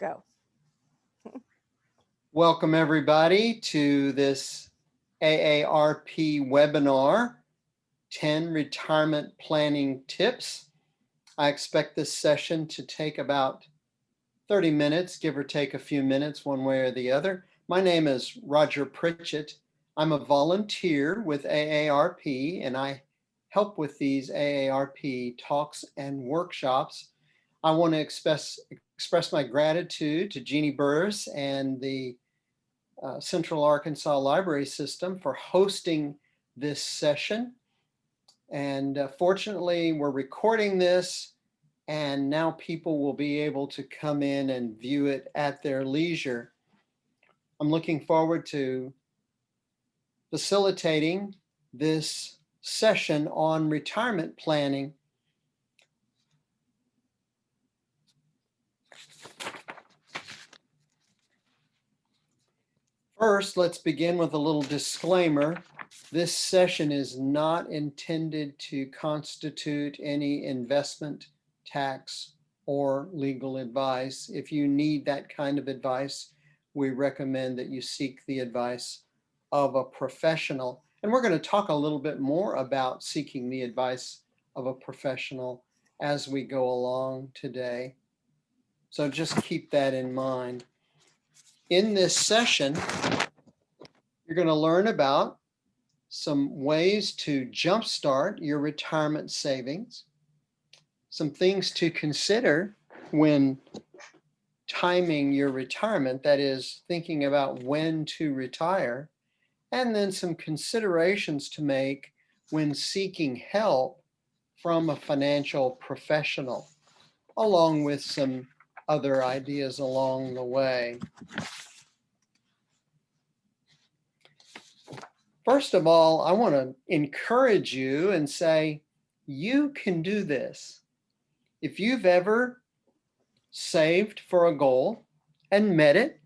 Go. Welcome everybody to this AARP webinar, 10 Retirement Planning Tips. I expect this session to take about 30 minutes, give or take a few minutes one way or the other. My name is Roger Pritchett. I'm a volunteer with AARP and I help with these AARP talks and workshops. I want to express my gratitude to Jeannie Burris and the Central Arkansas Library System for hosting this session. And fortunately, we're recording this and now people will be able to come in and view it at their leisure. I'm looking forward to facilitating this session on retirement planning. First, let's begin with a little disclaimer. This session is not intended to constitute any investment, tax, or legal advice. If you need that kind of advice, we recommend that you seek the advice of a professional. And we're going to talk a little bit more about seeking the advice of a professional as we go along today. So just keep that in mind. In this session, you're going to learn about some ways to jumpstart your retirement savings, some things to consider when timing your retirement, that is, thinking about when to retire, and then some considerations to make when seeking help from a financial professional, along with some other ideas along the way. First of all, I want to encourage you and say, you can do this. If you've ever saved for a goal and met it,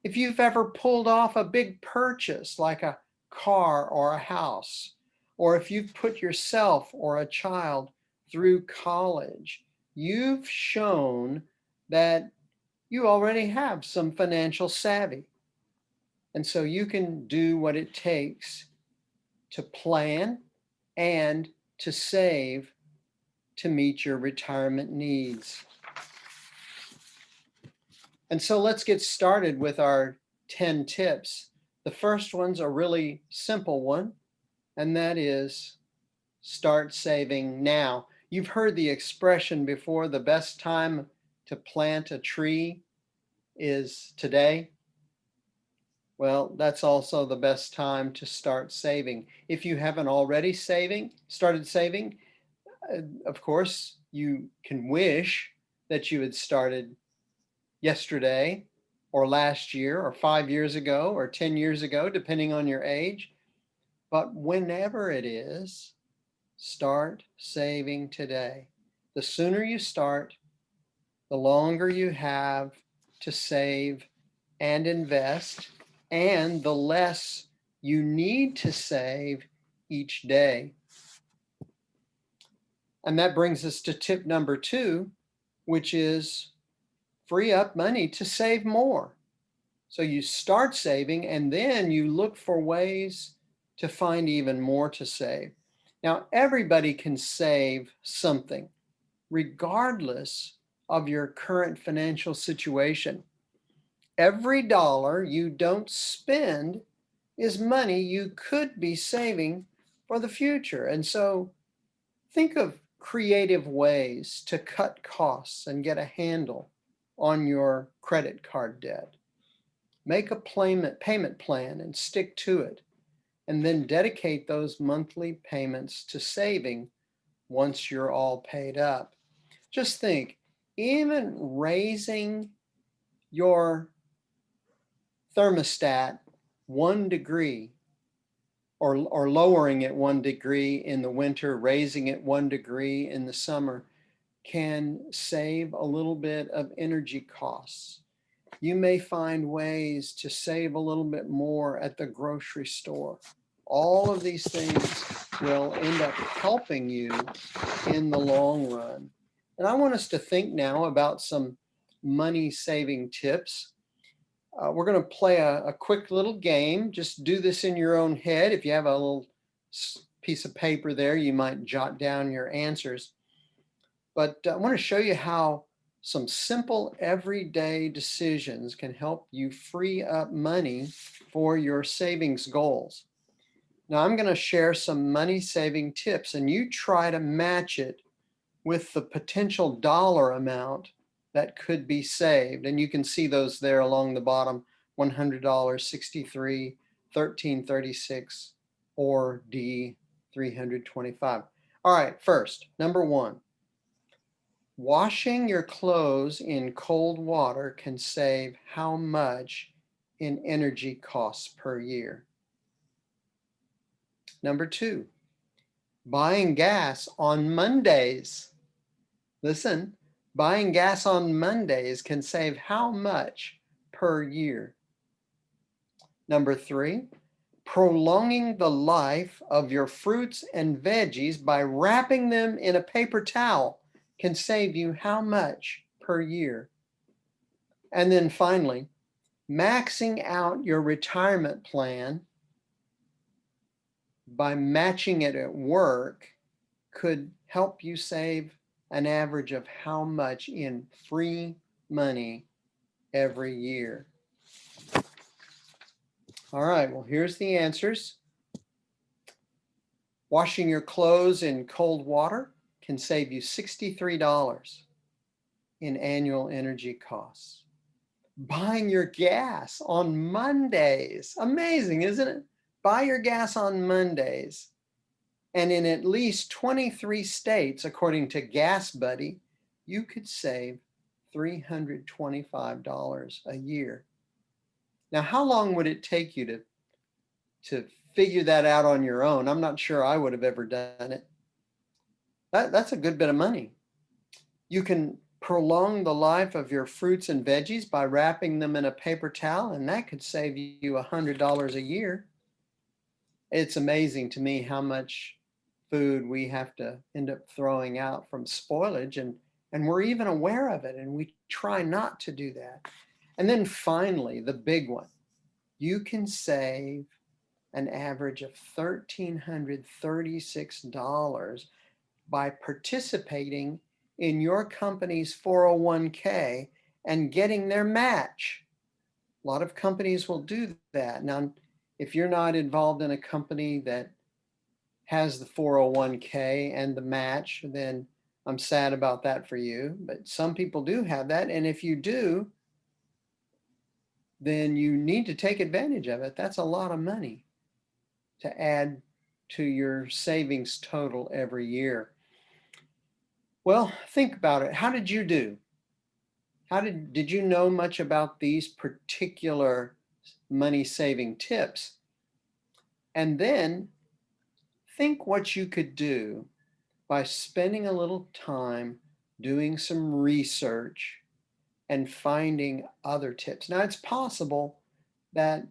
if you've ever pulled off a big purchase like a car or a house, or if you've put yourself or a child through college, you've shown that you already have some financial savvy. And so you can do what it takes to plan and to save to meet your retirement needs. And so let's get started with our 10 tips. The first one's a really simple one, and that is start saving now. You've heard the expression before, the best time to plant a tree is today. Well, that's also the best time to start saving. If you haven't already started saving, of course, you can wish that you had started yesterday or last year or 5 years ago or 10 years ago, depending on your age. But whenever it is, start saving today. The sooner you start, the longer you have to save and invest, and the less you need to save each day. And that brings us to tip number 2, which is free up money to save more. So you start saving and then you look for ways to find even more to save. Now, everybody can save something, regardless of your current financial situation. Every dollar you don't spend is money you could be saving for the future. And so think of creative ways to cut costs and get a handle on your credit card debt. Make a payment plan and stick to it, and then dedicate those monthly payments to saving once you're all paid up. Just think, even raising your thermostat 1 degree or lowering it 1 degree in the winter, raising it 1 degree in the summer can save a little bit of energy costs. You may find ways to save a little bit more at the grocery store. All of these things will end up helping you in the long run. And I want us to think now about some money saving tips. We're going to play a quick little game. Just do this in your own head. If you have a little piece of paper there, you might jot down your answers. But I want to show you how some simple everyday decisions can help you free up money for your savings goals. Now I'm going to share some money saving tips, and you try to match it with the potential dollar amount that could be saved. And you can see those there along the bottom: $100, 63, 1336, or D, 325. All right, first, number one, washing your clothes in cold water can save how much in energy costs per year? Number two, buying gas on Mondays. Listen, buying gas on Mondays can save how much per year? Number three, prolonging the life of your fruits and veggies by wrapping them in a paper towel can save you how much per year? And then finally, maxing out your retirement plan by matching it at work could help you save an average of how much in free money every year? All right, well, here's the answers. Washing your clothes in cold water can save you $63 in annual energy costs. Buying your gas on Mondays, amazing, isn't it? Buy your gas on Mondays. And in at least 23 states, according to Gas Buddy, you could save $325 a year. Now, how long would it take you to figure that out on your own? I'm not sure I would have ever done it. That's a good bit of money. You can prolong the life of your fruits and veggies by wrapping them in a paper towel, and that could save you $100 a year. It's amazing to me how much food we have to end up throwing out from spoilage, and we're even aware of it, and we try not to do that. And then finally, the big one, you can save an average of $1,336 by participating in your company's 401k and getting their match. A lot of companies will do that. Now, if you're not involved in a company that has the 401k and the match, then I'm sad about that for you. But some people do have that. And if you do, then you need to take advantage of it. That's a lot of money to add to your savings total every year. Well, think about it. How did you do? Did you know much about these particular money saving tips? And then think what you could do by spending a little time doing some research and finding other tips. Now, it's possible that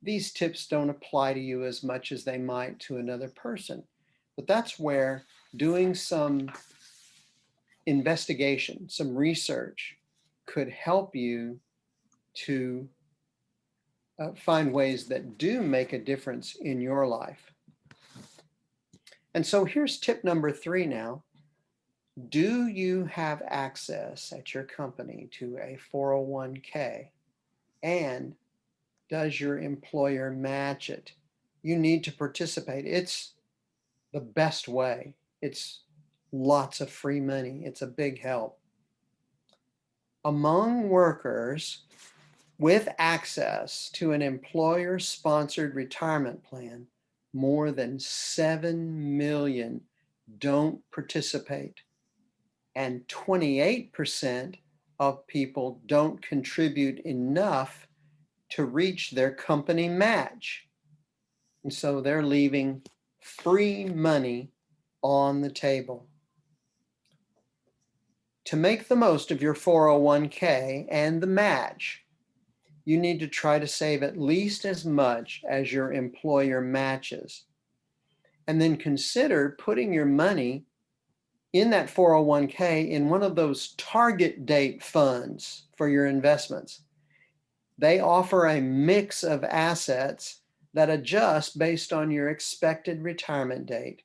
these tips don't apply to you as much as they might to another person, but that's where doing some investigation, some research could help you to find ways that do make a difference in your life. And so here's tip number 3 now. Do you have access at your company to a 401k? And does your employer match it? You need to participate. It's the best way. It's lots of free money. It's a big help. Among workers with access to an employer-sponsored retirement plan, more than 7 million don't participate, and 28% of people don't contribute enough to reach their company match. And so they're leaving free money on the table. To make the most of your 401k and the match, you need to try to save at least as much as your employer matches. And then consider putting your money in that 401k, in one of those target date funds for your investments, they offer a mix of assets that adjust based on your expected retirement date.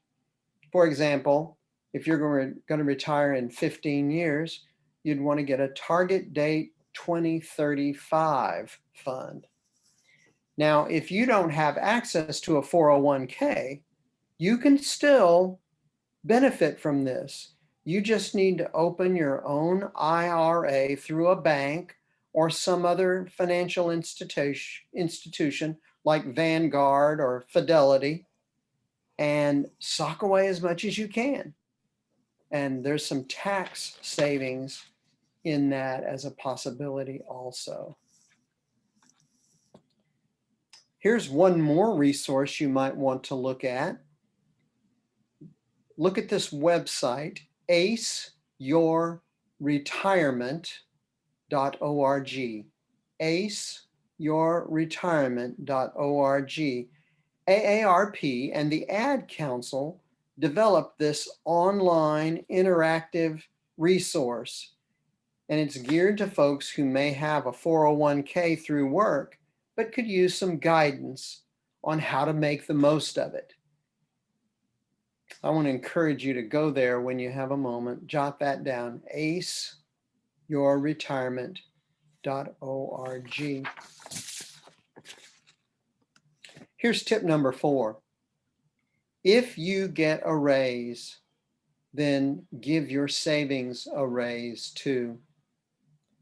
For example, if you're going to retire in 15 years, you'd want to get a target date 2035 fund. Now, if you don't have access to a 401k, you can still benefit from this. You just need to open your own IRA through a bank or some other financial institution like Vanguard or Fidelity, and sock away as much as you can. And there's some tax savings in that as a possibility also. Here's one more resource you might want to look at. Look at this website, aceyourretirement.org. aceyourretirement.org. AARP and the Ad Council developed this online interactive resource, and it's geared to folks who may have a 401k through work, but could use some guidance on how to make the most of it. I want to encourage you to go there when you have a moment. Jot that down, aceyourretirement.org. Here's tip number 4. If you get a raise, then give your savings a raise too.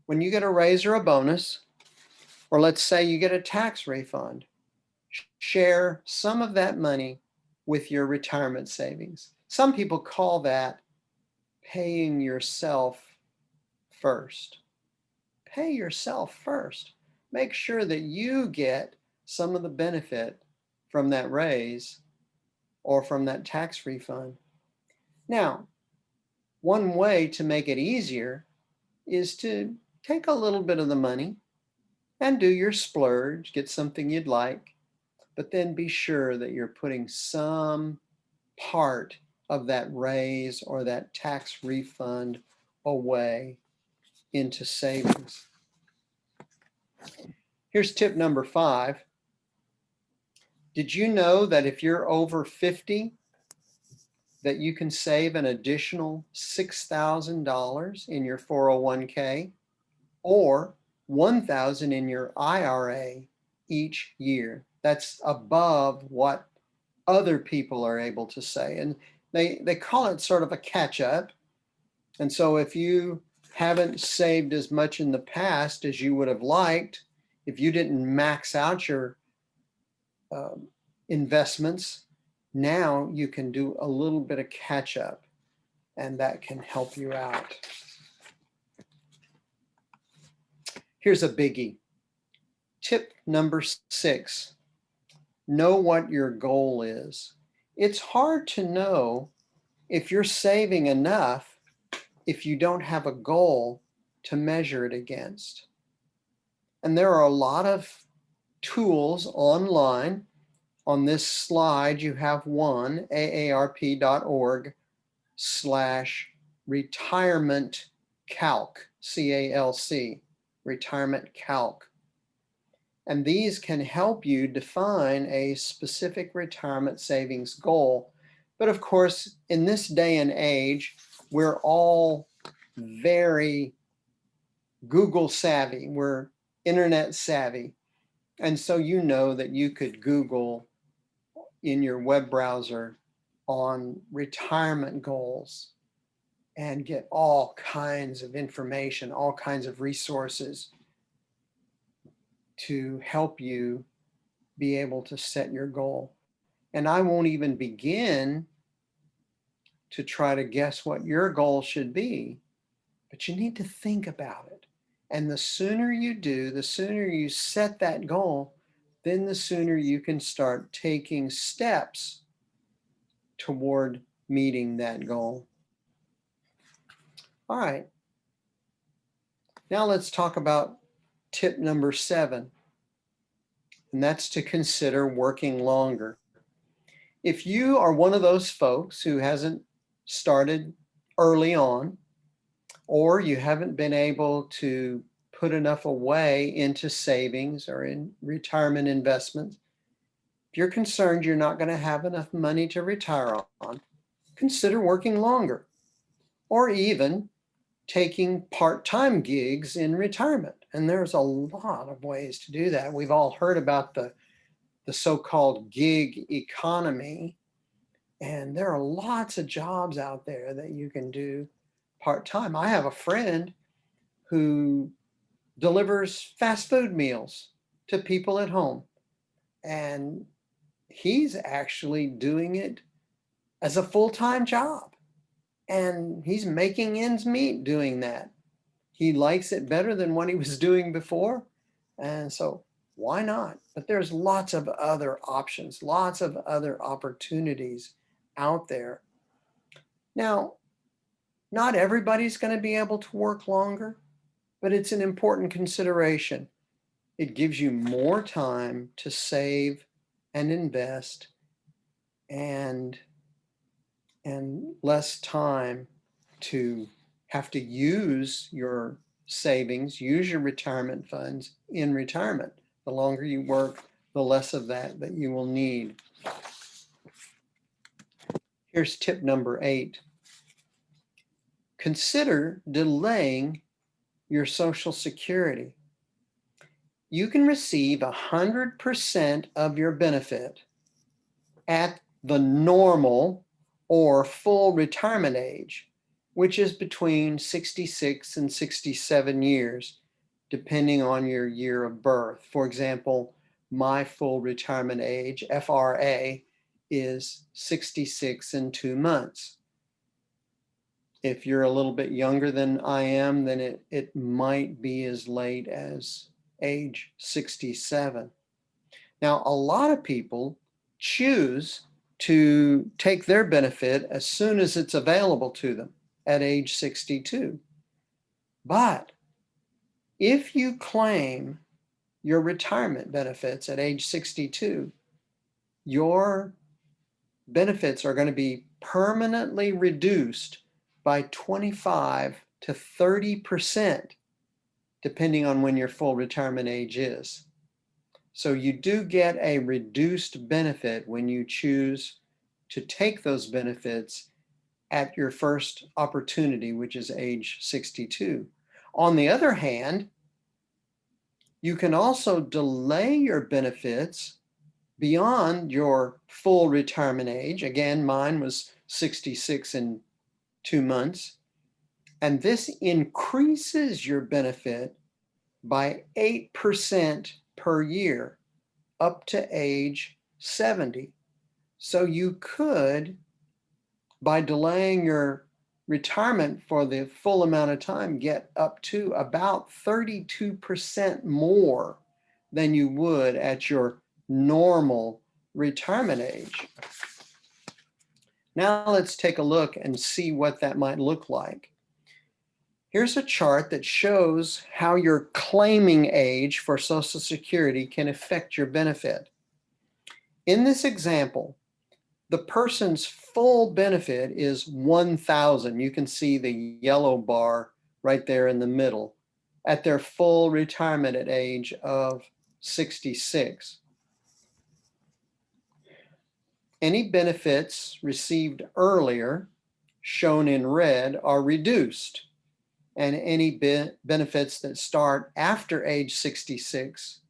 When you get a raise or a bonus, or let's say you get a tax refund, share some of that money with your retirement savings. Some people call that paying yourself first. Pay yourself first. Make sure that you get some of the benefit from that raise or from that tax refund. Now, one way to make it easier is to take a little bit of the money and do your splurge, get something you'd like, but then be sure that you're putting some part of that raise or that tax refund away into savings. Here's tip number 5. Did you know that if you're over 50, that you can save an additional $6,000 in your 401k or $1,000 in your IRA each year? That's above what other people are able to say. And they call it sort of a catch up. And so if you haven't saved as much in the past as you would have liked, if you didn't max out your investments, now you can do a little bit of catch up, and that can help you out. Here's a biggie. Tip number 6. Know what your goal is. It's hard to know if you're saving enough if you don't have a goal to measure it against. And there are a lot of tools online. On this slide, you have one, aarp.org/retirement calc, C-A-L-C, retirement calc. And these can help you define a specific retirement savings goal. But of course, in this day and age, we're all very Google savvy. We're internet savvy. And so you know that you could Google in your web browser on retirement goals and get all kinds of information, all kinds of resources to help you be able to set your goal. And I won't even begin to try to guess what your goal should be, but you need to think about it. And the sooner you do, the sooner you set that goal, then the sooner you can start taking steps toward meeting that goal. All right. Now let's talk about tip number 7, and that's to consider working longer. If you are one of those folks who hasn't started early on, or you haven't been able to put enough away into savings or in retirement investments, if you're concerned you're not going to have enough money to retire on, consider working longer, or even taking part-time gigs in retirement. And there's a lot of ways to do that. We've all heard about the so-called gig economy, and there are lots of jobs out there that you can do part-time. I have a friend who delivers fast food meals to people at home, and he's actually doing it as a full-time job, and he's making ends meet doing that. He likes it better than what he was doing before, and so why not? But there's lots of other options, lots of other opportunities out there. Now, not everybody's going to be able to work longer, but it's an important consideration. It gives you more time to save and invest, and less time to have to use your savings, use your retirement funds in retirement. The longer you work, the less of that you will need. Here's tip number 8. Consider delaying your Social Security. You can receive 100% of your benefit at the normal or full retirement age, which is between 66 and 67 years, depending on your year of birth. For example, my full retirement age, FRA, is 66 and 2 months. If you're a little bit younger than I am, then it might be as late as age 67. Now, a lot of people choose to take their benefit as soon as it's available to them at age 62. But if you claim your retirement benefits at age 62, your benefits are going to be permanently reduced by 25 to 30%, depending on when your full retirement age is. So you do get a reduced benefit when you choose to take those benefits at your first opportunity, which is age 62. On the other hand, you can also delay your benefits beyond your full retirement age. Again, mine was 66 and 2 months. And this increases your benefit by 8% per year up to age 70. So you could, by delaying your retirement for the full amount of time, get up to about 32% more than you would at your normal retirement age. Now let's take a look and see what that might look like. Here's a chart that shows how your claiming age for Social Security can affect your benefit. In this example, the person's full benefit is 1,000. You can see the yellow bar right there in the middle at their full retirement at age of 66. Any benefits received earlier, shown in red, are reduced, and any benefits that start after age 66,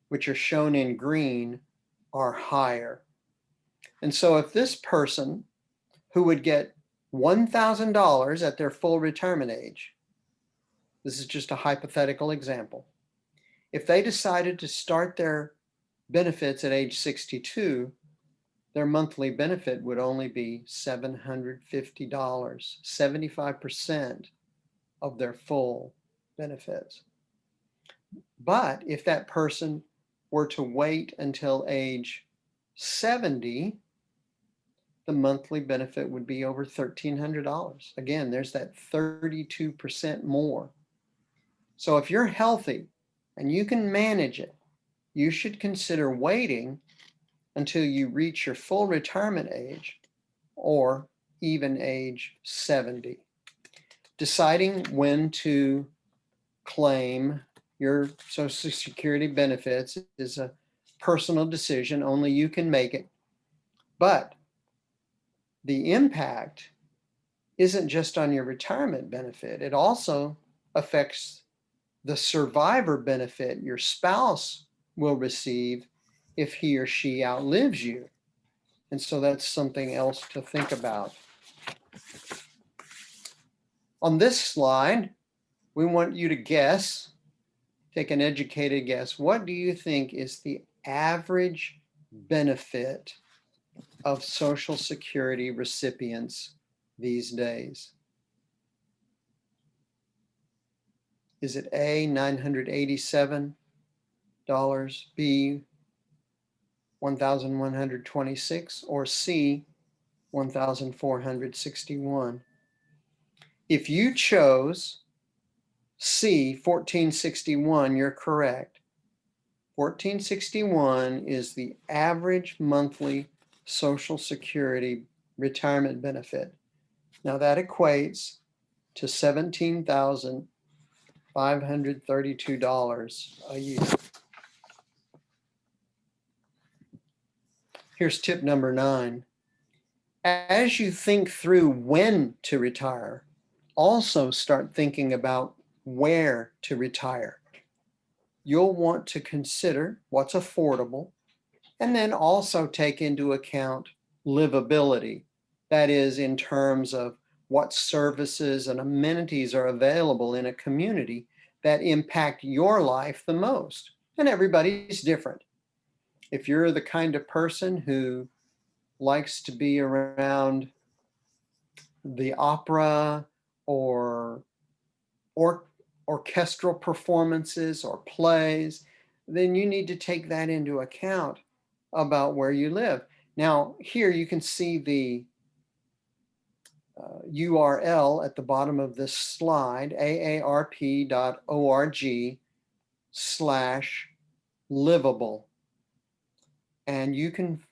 which are shown in green, are higher. And so if this person who would get $1,000 at their full retirement age, this is just a hypothetical example, if they decided to start their benefits at age 62, their monthly benefit would only be $750, 75% of their full benefits. But if that person were to wait until age 70, the monthly benefit would be over $1,300. Again, there's that 32% more. So if you're healthy and you can manage it, you should consider waiting until you reach your full retirement age, or even age 70. Deciding when to claim your Social Security benefits is a personal decision. Only you can make it. But the impact isn't just on your retirement benefit. It also affects the survivor benefit your spouse will receive if he or she outlives you. And so that's something else to think about. On this slide, we want you to guess, take an educated guess. What do you think is the average benefit of Social Security recipients these days? Is it A, $987, B, $1,126, or C, $1,461? If you chose C, 1461, you're correct. 1461 is the average monthly Social Security retirement benefit. Now that equates to $17,532 a year. Here's tip number 9. As you think through when to retire, also start thinking about where to retire. You'll want to consider what's affordable and then also take into account livability. That is, in terms of what services and amenities are available in a community that impact your life the most. And everybody's different. If you're the kind of person who likes to be around the opera or orchestral performances or plays, then you need to take that into account about where you live. Now, here you can see the URL at the bottom of this slide, aarp.org/livable. And you can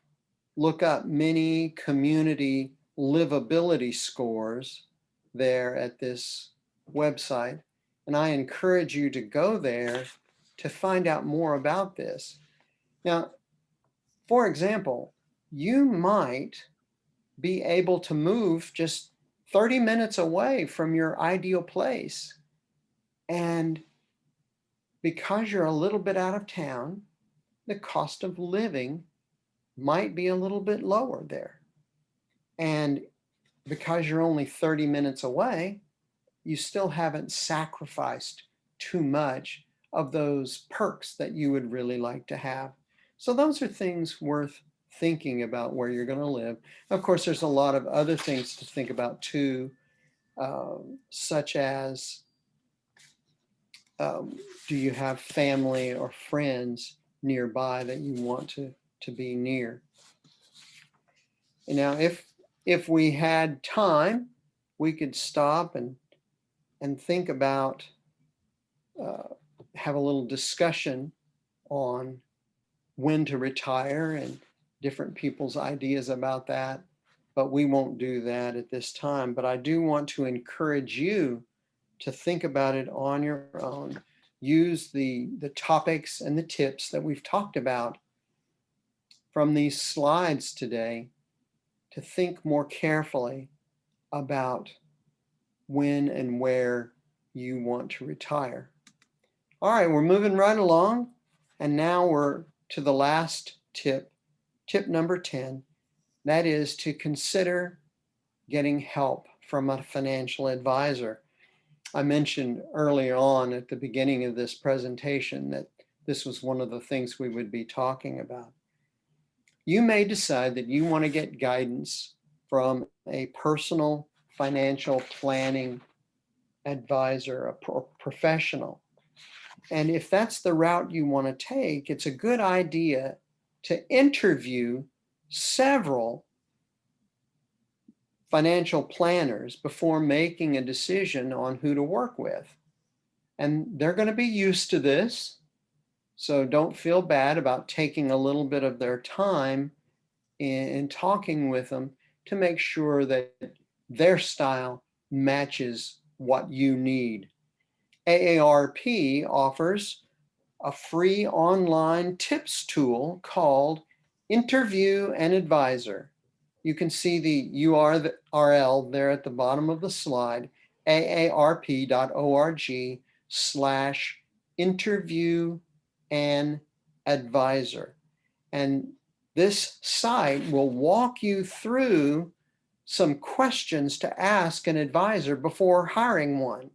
look up many community livability scores there at this website. And I encourage you to go there to find out more about this. Now, for example, you might be able to move just 30 minutes away from your ideal place. And because you're a little bit out of town, the cost of living might be a little bit lower there. And because you're only 30 minutes away, you still haven't sacrificed too much of those perks that you would really like to have. So those are things worth thinking about where you're going to live. Of course, there's a lot of other things to think about too, such as do you have family or friends nearby that you want to be near? And now, if we had time, we could stop and think about, have a little discussion on when to retire and different people's ideas about that, but we won't do that at this time. But I do want to encourage you to think about it on your own. Use the topics and the tips that we've talked about from these slides today to think more carefully about when and where you want to retire. All right, we're moving right along. And now we're to the last tip, tip number 10. That is to consider getting help from a financial advisor. I mentioned earlier on at the beginning of this presentation that this was one of the things we would be talking about. You may decide that you want to get guidance from a personal financial planning advisor, a professional. And if that's the route you want to take, it's a good idea to interview several financial planners before making a decision on who to work with. And they're going to be used to this, so don't feel bad about taking a little bit of their time in talking with them to make sure that their style matches what you need. AARP offers a free online tips tool called Interview an Advisor. You can see the URL there at the bottom of the slide, aarp.org/interview an advisor. And this site will walk you through some questions to ask an advisor before hiring one.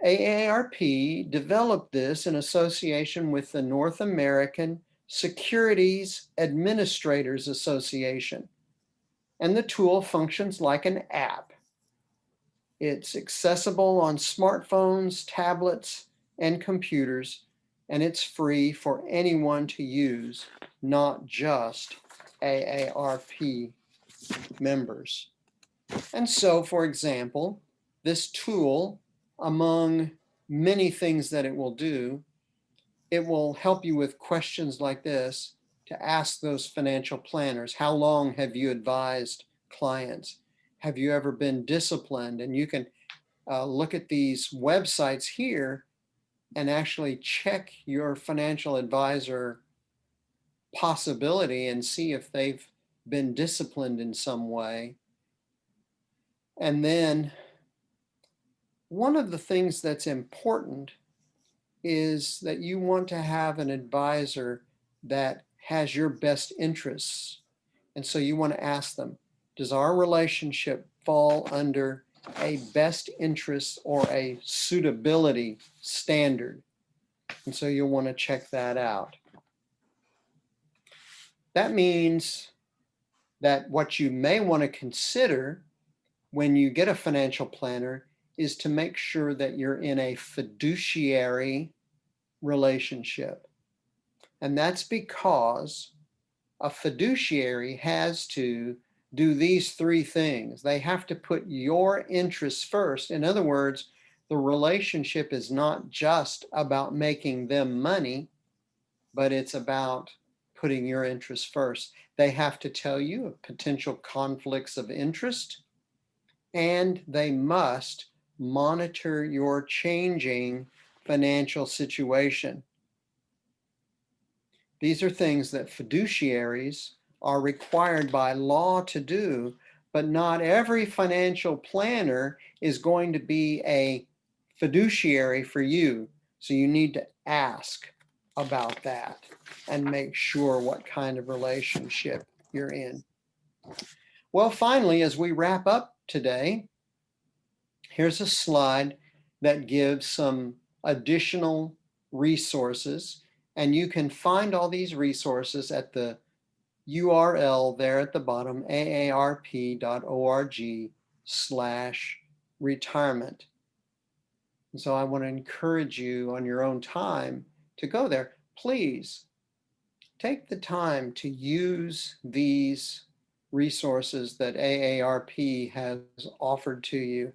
AARP developed this in association with the North American Securities Administrators Association, and the tool functions like an app. It's accessible on smartphones, tablets, and computers, and it's free for anyone to use, not just AARP members. And so, for example, this tool, among many things that it will do, it will help you with questions like this to ask those financial planners. How long have you advised clients? Have you ever been disciplined? And you can look at these websites here and actually check your financial advisor possibility and see if they've been disciplined in some way. And then one of the things that's important is that you want to have an advisor that has your best interests. And so you want to ask them, does our relationship fall under a best interest or a suitability standard? And so you'll want to check that out. That means that what you may want to consider when you get a financial planner is to make sure that you're in a fiduciary relationship. And that's because a fiduciary has to do these three things. They have to put your interests first. In other words, the relationship is not just about making them money, but it's about putting your interests first. They have to tell you of potential conflicts of interest, and they must monitor your changing financial situation. These are things that fiduciaries are required by law to do, but not every financial planner is going to be a fiduciary for you. So you need to ask about that and make sure what kind of relationship you're in. Well, finally, as we wrap up today, here's a slide that gives some additional resources, and you can find all these resources at the URL there at the bottom, aarp.org/retirement. And so I want to encourage you on your own time to go there. Please take the time to use these resources that AARP has offered to you.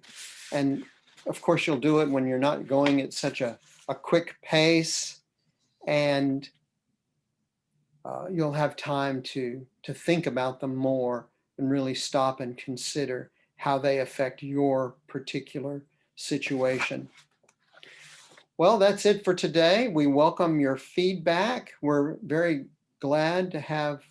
And of course, you'll do it when you're not going at such a quick pace, and you'll have time to think about them more and really stop and consider how they affect your particular situation. Well, that's it for today. We welcome your feedback. We're very glad to have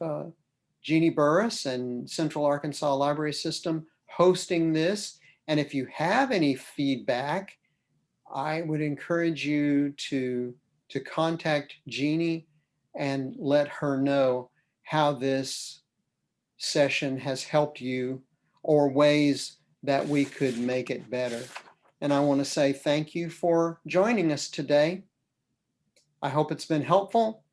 Jeannie Burris and Central Arkansas Library System hosting this. And if you have any feedback, I would encourage you to contact Jeannie and let her know how this session has helped you or ways that we could make it better. And I want to say thank you for joining us today. I hope it's been helpful,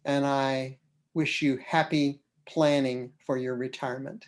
and I wish you happy planning for your retirement.